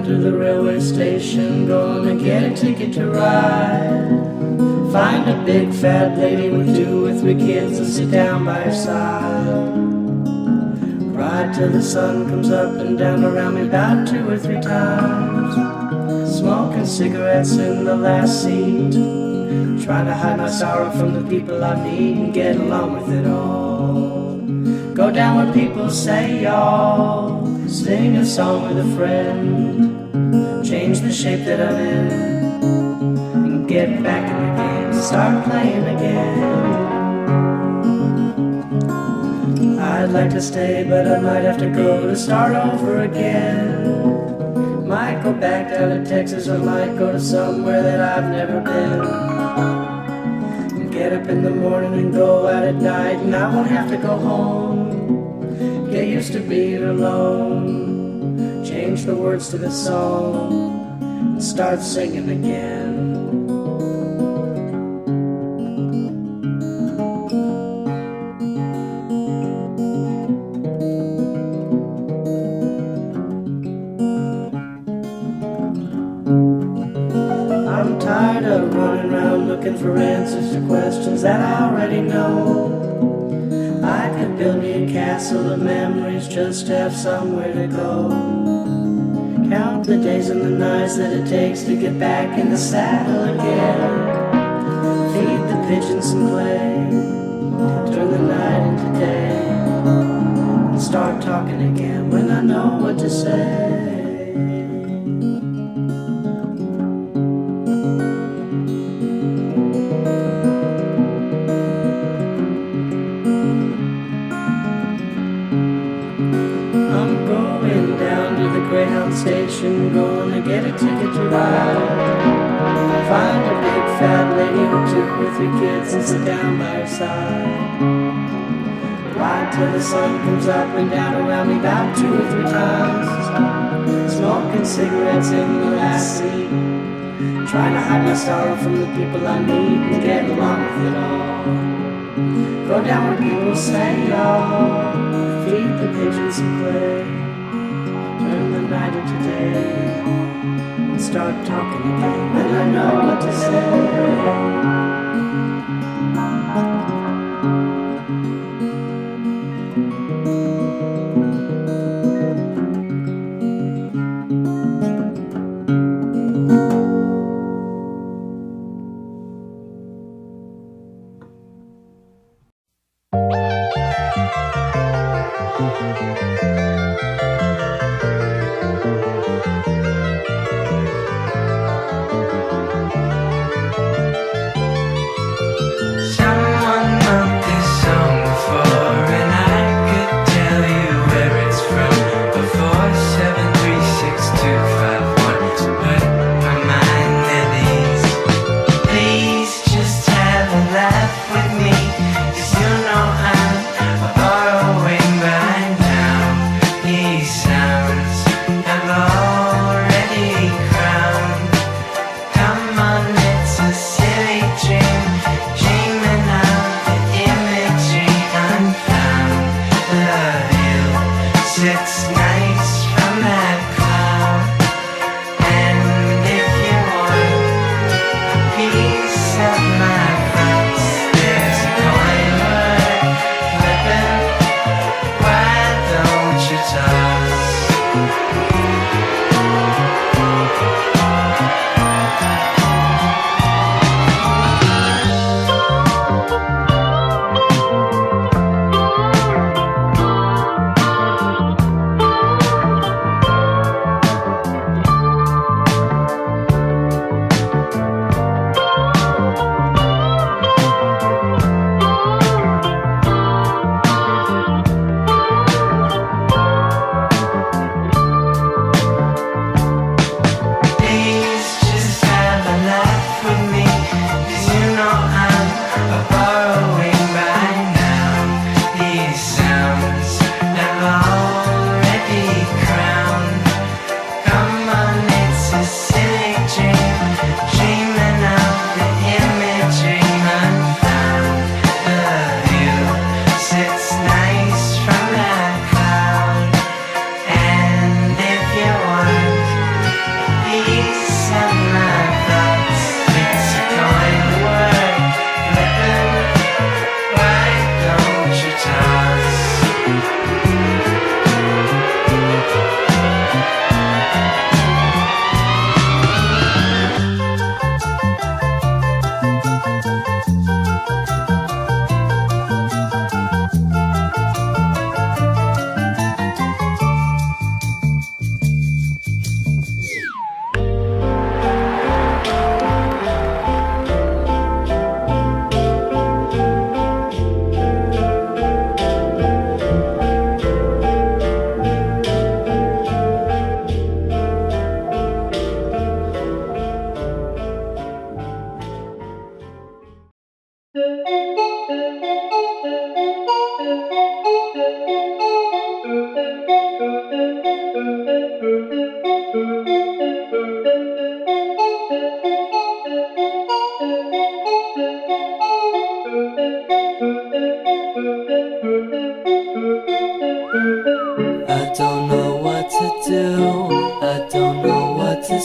to the railway station, gonna get a ticket to ride. Find a big fat lady with 2 or 3 kids and sit down by her side. Ride till the sun comes up and down around me about 2 or 3 times. Smoking cigarettes in the last seat, trying to hide my sorrow from the people I meet and get along with it all. Go down where people say y'all, sing a song with a friend, change the shape that I'm in, and get back in the game, start playing again. I'd like to stay, but I might have to go to start over again. Might go back down to Texas, or might go to somewhere that I've never been. Get up in the morning and go out at night, and I won't have to go home. Get used to being alone, change the words to the song, and start singing again. I'm tired of running around looking for answers to questions that I already know. I could build me a castle of memories just to have somewhere to go. Count the days and the nights that it takes to get back in the saddle again. Feed the pigeons some clay, turn the night into day, and start talking again when I know what to say. Station, gonna get a ticket to ride. Find a big fat lady with 2 or 3 kids and sit down by her side. Ride till the sun comes up and down around me about 2 or 3 times. Smoking cigarettes in the last seat, trying to hide my sorrow from the people I meet and get along with it all. Go down where people say y'all, feed the pigeons some clay, turn the night into day, and start talking again when I know what to say.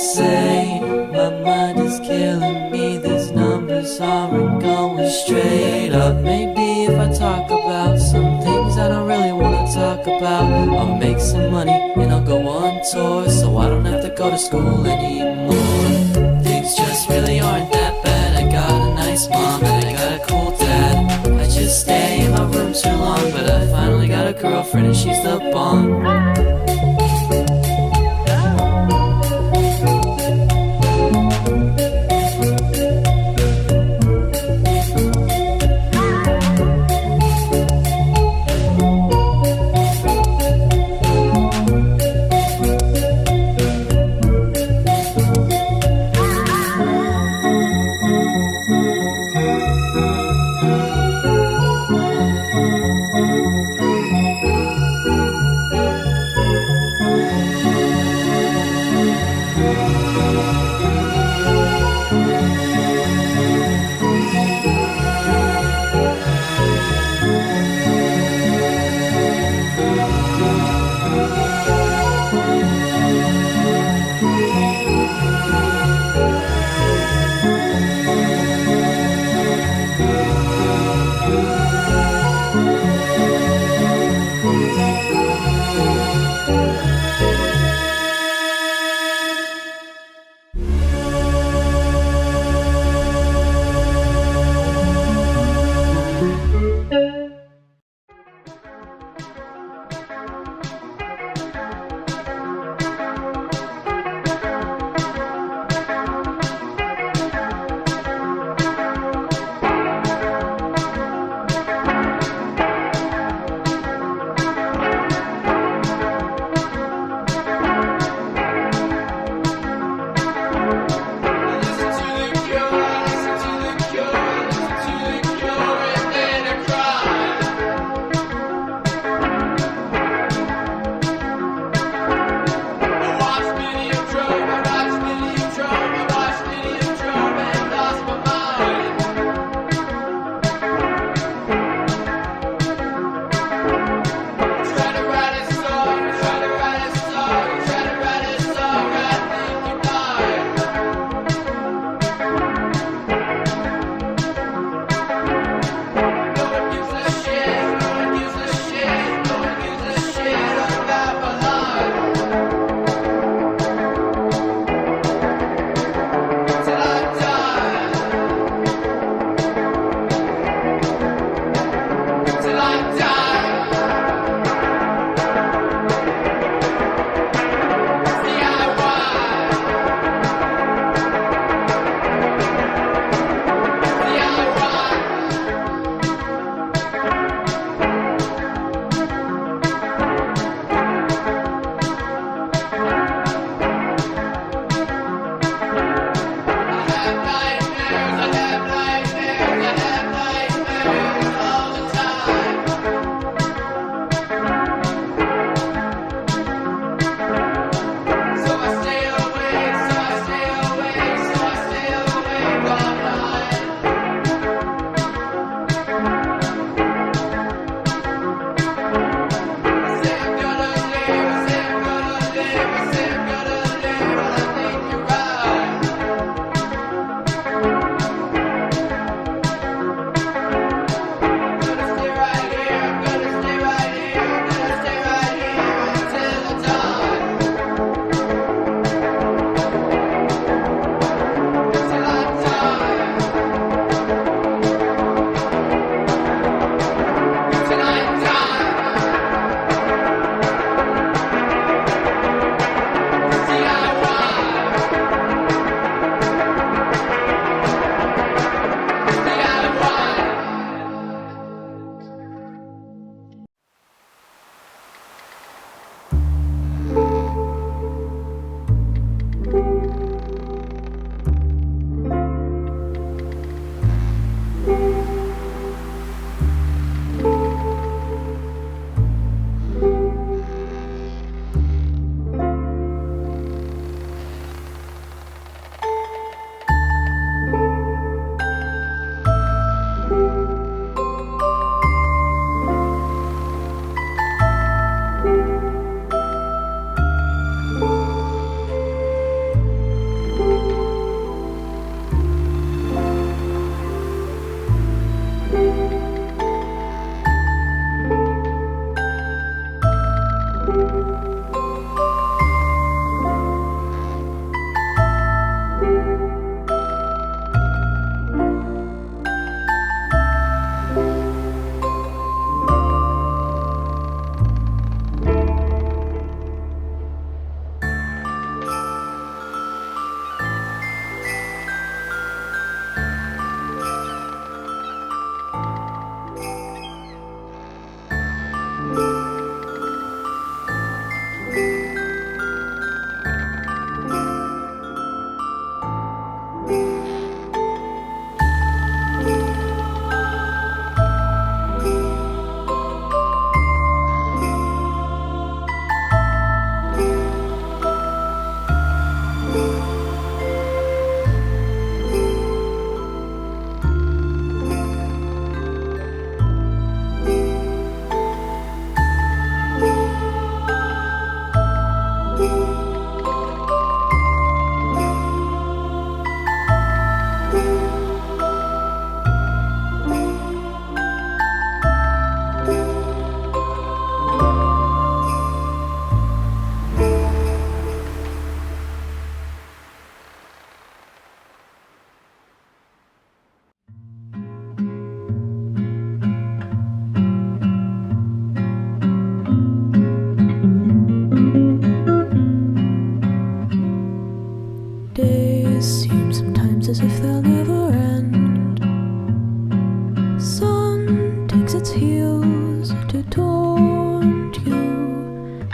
say. My mind is killing me, these numbers aren't going straight up. Maybe if I talk about some things I don't really want to talk about, I'll make some money and I'll go on tour, so I don't have to go to school anymore. Things just really aren't that bad. I got a nice mom and I got a cool dad. I just stay in my room too long, but I finally got a girlfriend and she's the bomb.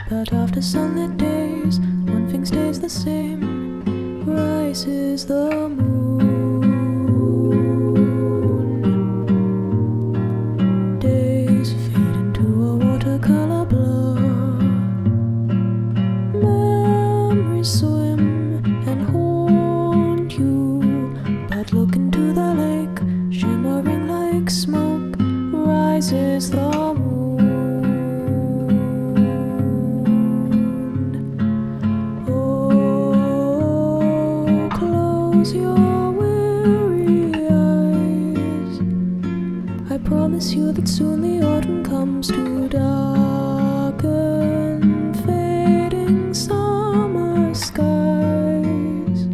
But after sunlit days, one thing stays the same. Rises the moon. Days fade into a watercolor blur. Memories swim and haunt you. But look into the lake, shimmering like smoke. Rises the moon. Your weary eyes. I promise you that soon the autumn comes to darken fading summer skies.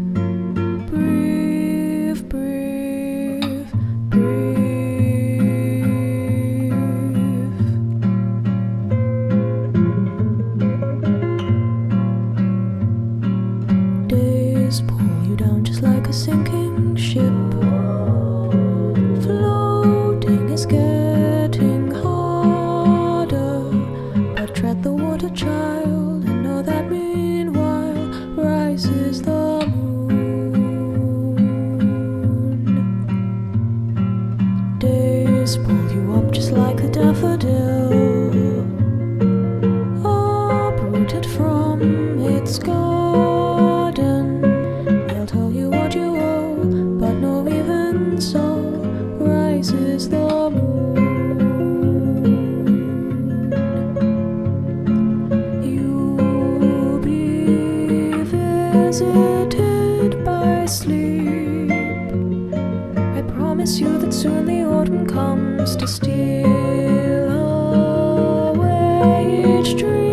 Breathe, breathe, breathe. Days pull you down just like a sinking ship. Floating is getting harder, but tread the water, child, and know that meanwhile rises the moon. Days pull you up just like a daffodil, uprooted from its garden. They'll tell you what you owe, but no, even so rises the moon. You'll be visited by sleep. I promise you that soon the autumn comes to steal away each dream.